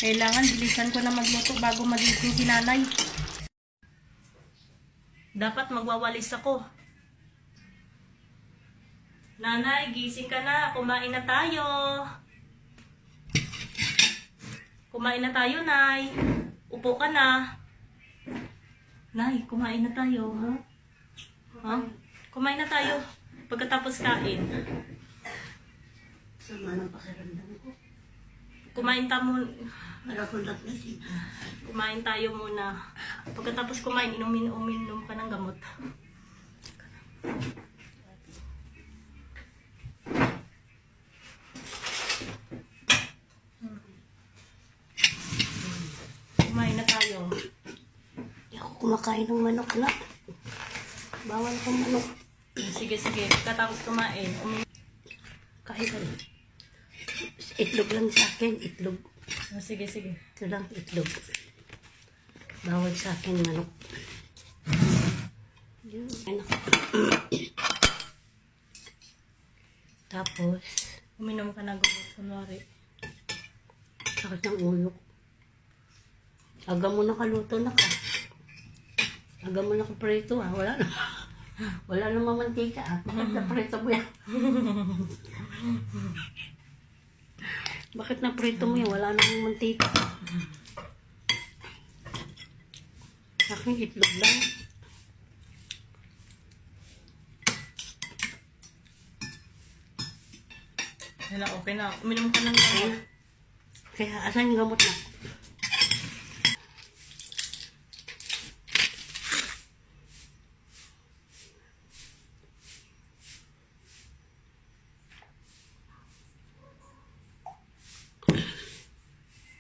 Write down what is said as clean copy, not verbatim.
Kailangan bilisan ko na magluto bago magising si nanay. Dapat magwawalis ako. Nanay, gising ka na. Kumain na tayo. Kumain na tayo, Nay. Upo ka na. Nay, kumain na tayo. Ha? Kumain na tayo. Pagkatapos kain. Sama ng pakiramdam ko. Kumain tayo. Kumain tayo muna. Pagkatapos kumain, uminom ka ng gamot. Kumain na tayo. Hindi ako kumakain ng manok na. Bawal kang manok. Sige, sige. Pagkatapos kumain, Kahit ano. Itlog lang sa akin. Itlog. sige, sige. Ito lang itlog. Bawal sa akin manok. Yun. Anak. Tapos, Uminom ka na gamot, kunwari. sakit ng ulo. Aga mo nakaluto na ka. Aga mo nakaprito ah. Wala na. Wala namang mantika ah. Bakit naprito mo yan? Bakit naprito mo yan? Wala namang mantika. Sa akin itlog lang. Wala, okay na. Uminom ka ng gamot. Kaya asan yung gamot na?